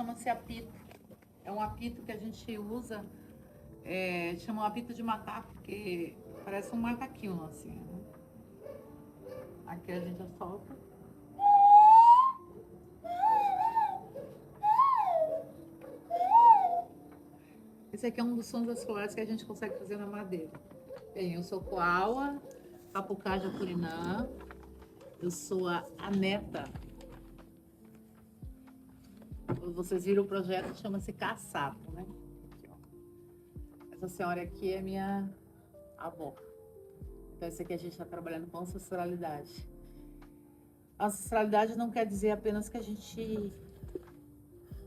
chama-se apito. É um apito que a gente usa, chama um apito de macaco, porque parece um macaquinho assim, né? Aqui a gente solta. Esse aqui é um dos sons das flores que a gente consegue fazer na madeira. Bem, eu sou Koala, Papucá Jacurinã, eu sou a neta. Vocês viram o projeto, chama-se Caçapo, né? Aqui, ó. Essa senhora aqui é minha avó. Então, esse aqui a gente está trabalhando com ancestralidade. Ancestralidade não quer dizer apenas que a gente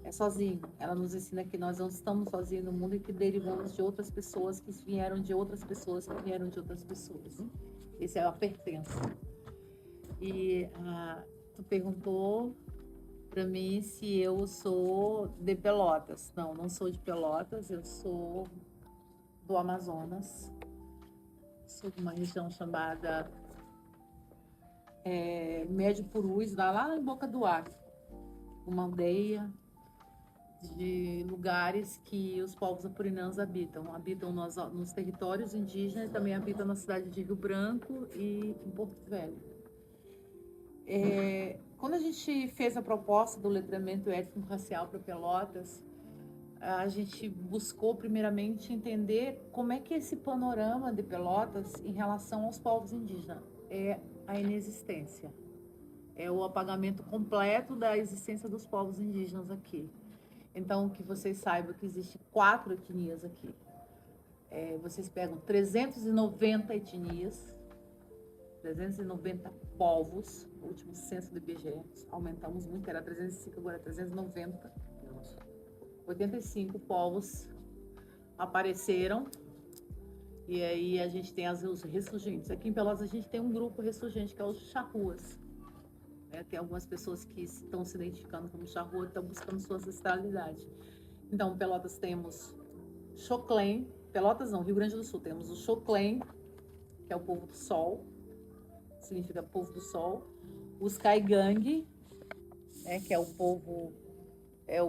é sozinho. Ela nos ensina que nós não estamos sozinhos no mundo e que derivamos de outras pessoas que vieram de outras pessoas que vieram de outras pessoas. Esse é a pertença. E tu perguntou para mim se eu sou de Pelotas. Não, não sou de Pelotas, eu sou do Amazonas. Sou de uma região chamada Médio Purus, lá em Boca do Acre. Uma aldeia de lugares que os povos apurinãs habitam. Habitam nos territórios indígenas e também habitam na cidade de Rio Branco e em Porto Velho. Quando a gente fez a proposta do letramento étnico-racial para Pelotas, a gente buscou primeiramente entender como é que esse panorama de Pelotas em relação aos povos indígenas é a inexistência, é o apagamento completo da existência dos povos indígenas aqui. Então, que vocês saibam que existem 4 etnias aqui. Vocês pegam 390 etnias, 390 povos, o último censo do IBGE, aumentamos muito, era 305, agora é 390. 85 povos apareceram, e aí a gente tem os ressurgentes. Aqui em Pelotas a gente tem um grupo ressurgente, que é os charruas. Tem algumas pessoas que estão se identificando como charrua, estão buscando sua ancestralidade. Então, Pelotas temos Xoclém, Pelotas não, Rio Grande do Sul, temos o Xoclém, que é o povo do sol, significa povo do sol. Os Caigangue, que é o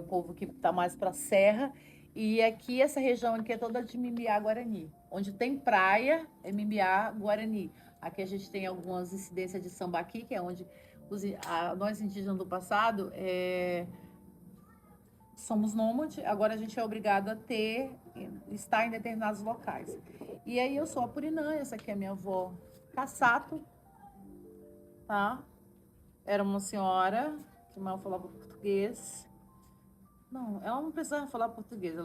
povo que está mais para a serra. E aqui, essa região aqui é toda de Mimiá-Guarani. Onde tem praia, é Mimiá-Guarani. Aqui a gente tem algumas incidências de sambaqui, que é onde nós indígenas do passado somos nômades, agora a gente é obrigado a estar em determinados locais. E aí eu sou a Purinã, essa aqui é a minha avó Caçato, tá? Era uma senhora que mal falava português. Não, ela não precisava falar português.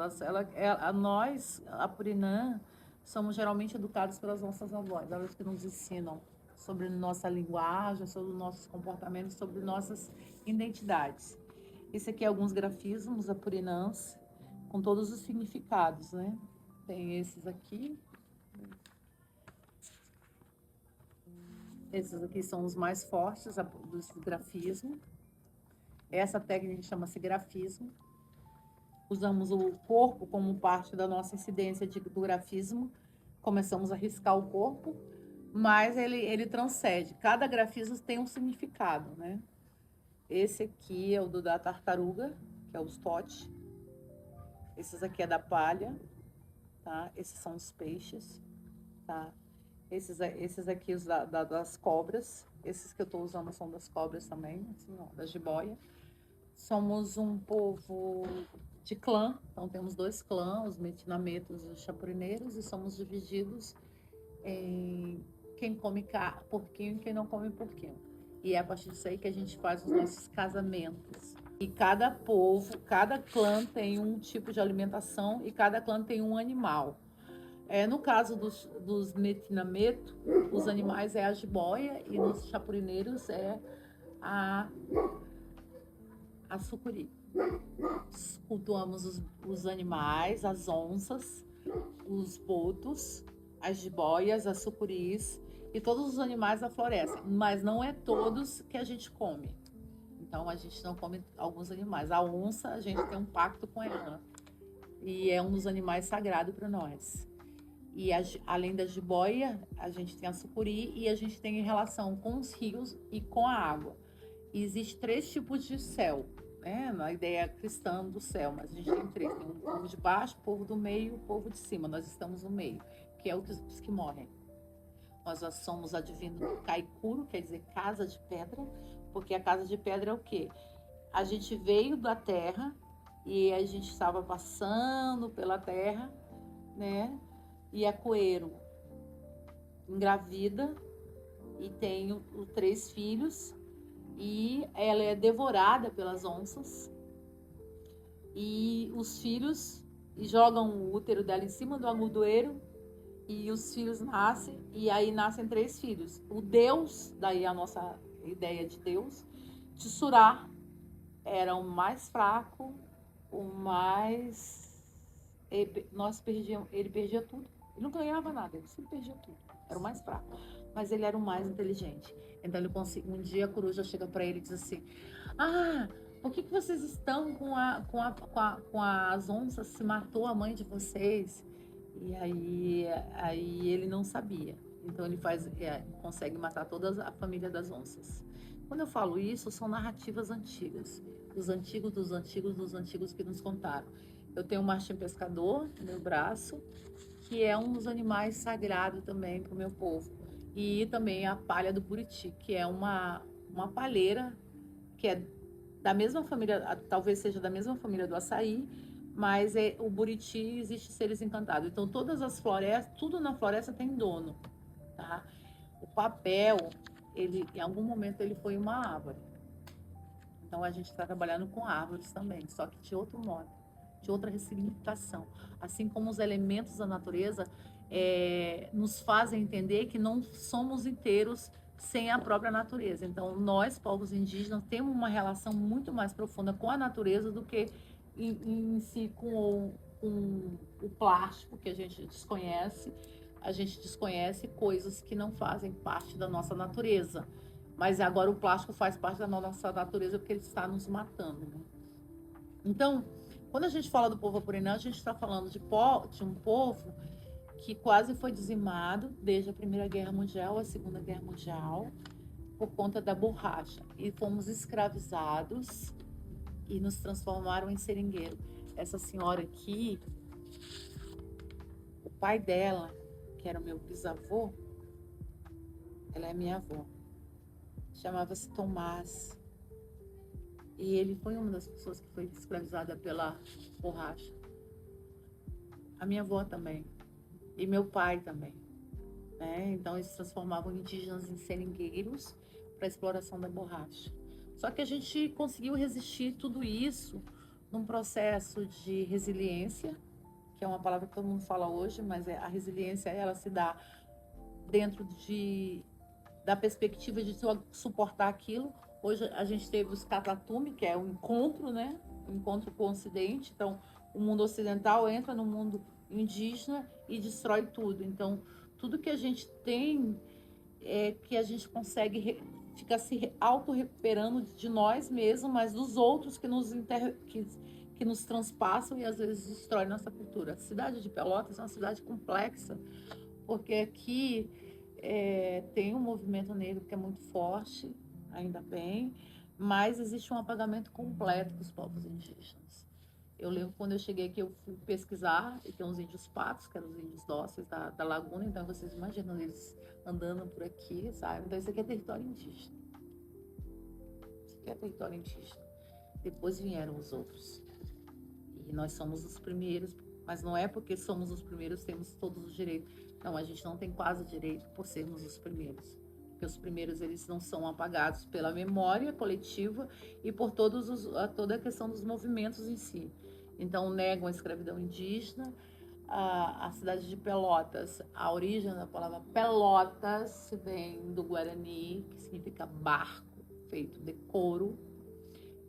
Nós, a Purinã, somos geralmente educados pelas nossas avós, elas que nos ensinam sobre nossa linguagem, sobre nossos comportamentos, sobre nossas identidades. Esse aqui é alguns grafismos apurinãs, com todos os significados, né? Tem esses aqui. Esses aqui são os mais fortes dos grafismo. Essa técnica chama-se grafismo. Usamos o corpo como parte da nossa incidência do grafismo. Começamos a riscar o corpo, mas ele transcende. Cada grafismo tem um significado, né? Esse aqui é o da tartaruga, que é o stote. Esses aqui é da palha, tá? Esses são os peixes, tá? Esses aqui os das cobras. Esses que eu estou usando são das cobras também, assim, ó, da jiboia. Somos um povo de clã, então temos 2 clãs, os metinametos e os chapurineiros, e somos divididos em quem come porquinho e quem não come porquinho. E é a partir disso aí que a gente faz os nossos casamentos. E cada povo, cada clã tem um tipo de alimentação e cada clã tem um animal. No caso dos metinameto, os animais é a jiboia e nos chapurineiros é a sucuri. Cultuamos os animais, as onças, os botos, as jiboias, as sucuris e todos os animais da floresta, mas não é todos que a gente come. Então a gente não come alguns animais. A onça, a gente tem um pacto com ela e é um dos animais sagrados para nós. E além da jiboia, a gente tem a sucuri e a gente tem relação com os rios e com a água. E existe 3 tipos de céu, né, na ideia cristã do céu, mas a gente tem três, tem um povo de baixo, o povo do meio e o povo de cima. Nós estamos no meio, que é os que morrem. Nós já somos advindo Kaikuro, quer dizer casa de pedra, porque a casa de pedra é o quê? A gente veio da terra e a gente estava passando pela terra, né? E a Coeiro engravida e tem os três filhos e ela é devorada pelas onças e os filhos jogam o útero dela em cima do amudoeiro e os filhos nascem e aí nascem três filhos. O Deus, daí a nossa ideia de Deus, Tsurá era o mais fraco, o mais... Ele perdia tudo. Ele não ganhava nada, ele sempre perdia tudo. Era o mais fraco. Mas ele era o mais inteligente. Então ele um dia a coruja chega para ele e diz assim: ah, por que vocês estão com as onças? Se matou a mãe de vocês? E aí ele não sabia. Então ele consegue matar toda a família das onças. Quando eu falo isso, são narrativas antigas. Dos antigos, dos antigos, dos antigos que nos contaram. Eu tenho um martim pescador no meu braço, que é um dos animais sagrados também para o meu povo. E também a palha do buriti, que é uma palheira que é da mesma família, talvez seja da mesma família do açaí, mas o buriti existe seres encantados. Então todas as florestas, tudo na floresta tem dono, tá? O papel, ele em algum momento ele foi uma árvore. Então a gente está trabalhando com árvores também, só que de outro modo, de outra ressignificação. Assim como os elementos da natureza nos fazem entender que não somos inteiros sem a própria natureza. Então nós, povos indígenas, temos uma relação muito mais profunda com a natureza do que em si com o plástico que a gente desconhece. A gente desconhece coisas que não fazem parte da nossa natureza. Mas agora o plástico faz parte da nossa natureza porque ele está nos matando, né? Então, quando a gente fala do povo apurinã, a gente está falando de um povo que quase foi dizimado desde a Primeira Guerra Mundial, a Segunda Guerra Mundial, por conta da borracha. E fomos escravizados e nos transformaram em seringueiro. Essa senhora aqui, o pai dela, que era o meu bisavô, ela é minha avó. Chamava-se Tomás. E ele foi uma das pessoas que foi escravizada pela borracha. A minha avó também. E meu pai também. Né? Então eles transformavam indígenas em seringueiros para a exploração da borracha. Só que a gente conseguiu resistir tudo isso num processo de resiliência, que é uma palavra que todo mundo fala hoje, mas a resiliência ela se dá dentro da perspectiva de suportar aquilo. Hoje a gente teve os catatume, que é o encontro, né? O encontro com o Ocidente. Então, o mundo ocidental entra no mundo indígena e destrói tudo. Então, tudo que a gente tem é que a gente consegue ficar se auto-recuperando de nós mesmos, mas dos outros que nos transpassam e às vezes destrói nossa cultura. A cidade de Pelotas é uma cidade complexa, porque aqui tem um movimento negro que é muito forte, ainda bem, mas existe um apagamento completo dos povos indígenas. Eu lembro quando eu cheguei aqui, eu fui pesquisar, e tem uns índios patos, que eram os índios dóceis da laguna, então vocês imaginam eles andando por aqui, sabe? Então isso aqui é território indígena. Isso aqui é território indígena. Depois vieram os outros. E nós somos os primeiros, mas não é porque somos os primeiros temos todos os direitos. Não, a gente não tem quase direito por sermos os primeiros. Porque os primeiros, eles não são apagados pela memória coletiva e por toda a questão dos movimentos em si. Então, negam a escravidão indígena. A cidade de Pelotas, a origem da palavra Pelotas vem do Guarani, que significa barco, feito de couro.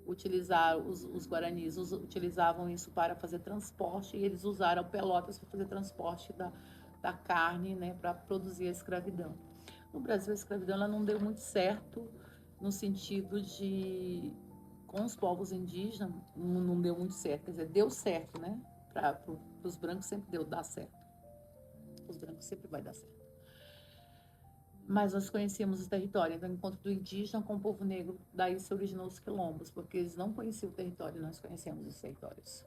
Os guaranis utilizavam isso para fazer transporte e eles usaram Pelotas para fazer transporte da carne, né, para produzir a escravidão. No Brasil, a escravidão ela não deu muito certo no sentido de com os povos indígenas, não deu muito certo, quer dizer, deu certo, né? Para os brancos sempre dá certo. Os brancos sempre vai dar certo. mas nós conhecíamos o território. Então, o encontro do indígena com o povo negro, daí se originou os quilombos, porque eles não conheciam o território, nós conhecemos os territórios.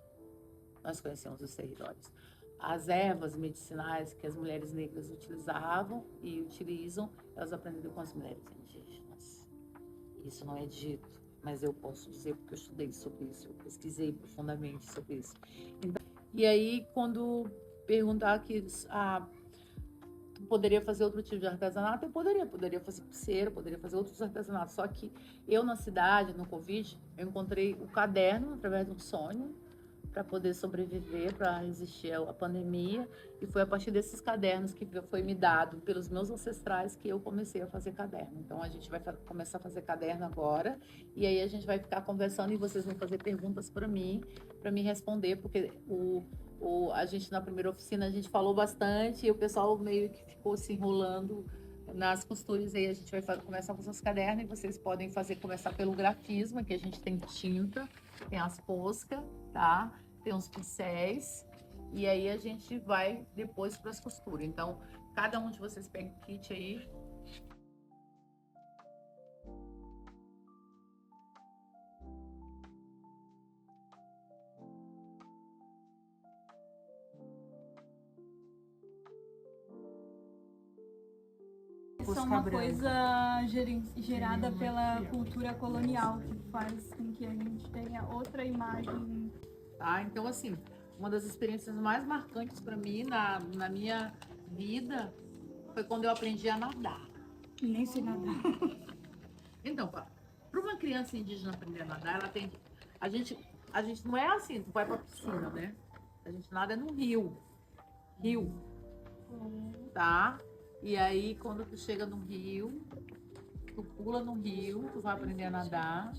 Nós conhecemos os territórios. As ervas medicinais que as mulheres negras utilizavam e utilizam, elas aprenderam com as mulheres indígenas. Isso não é dito, mas eu posso dizer porque eu estudei sobre isso, eu pesquisei profundamente sobre isso. Então, e aí, quando perguntar que tu poderia fazer outro tipo de artesanato, eu poderia fazer pulseira, poderia fazer outros artesanatos. Só que eu, na cidade, no Covid, eu encontrei o caderno através de um sonho, para poder sobreviver, para resistir à pandemia, e foi a partir desses cadernos que foi me dado pelos meus ancestrais que eu comecei a fazer caderno. Então a gente vai começar a fazer caderno agora, e aí a gente vai ficar conversando e vocês vão fazer perguntas para mim responder, porque a gente na primeira oficina a gente falou bastante e o pessoal meio que ficou se enrolando nas costuras, aí a gente vai começar com os cadernos e vocês podem começar pelo grafismo, que a gente tem tinta, tem as poscas, tá? Tem uns pincéis, e aí a gente vai depois para as costuras. Então, cada um de vocês pega o kit aí. Isso é uma coisa gerada pela cultura colonial, que faz com que a gente tenha outra imagem. Tá, então assim, uma das experiências mais marcantes para mim na minha vida foi quando eu aprendi a nadar. Nem sei nadar. Então, para uma criança indígena aprender a nadar, ela tem. A gente não é assim, tu vai para piscina, né? A gente nada no rio. Rio. Tá? E aí, quando tu chega no rio, tu pula no rio, tu vai aprender a nadar.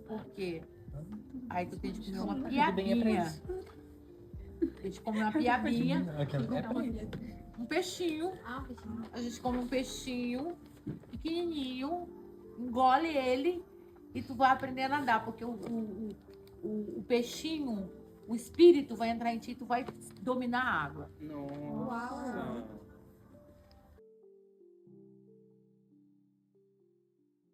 Por quê? Aí tu tem que comer uma piabinha. Tem que comer uma piabinha. Um peixinho. A gente come um peixinho pequenininho, engole ele e tu vai aprender a nadar, porque o peixinho, o espírito vai entrar em ti e tu vai dominar a água. Nossa!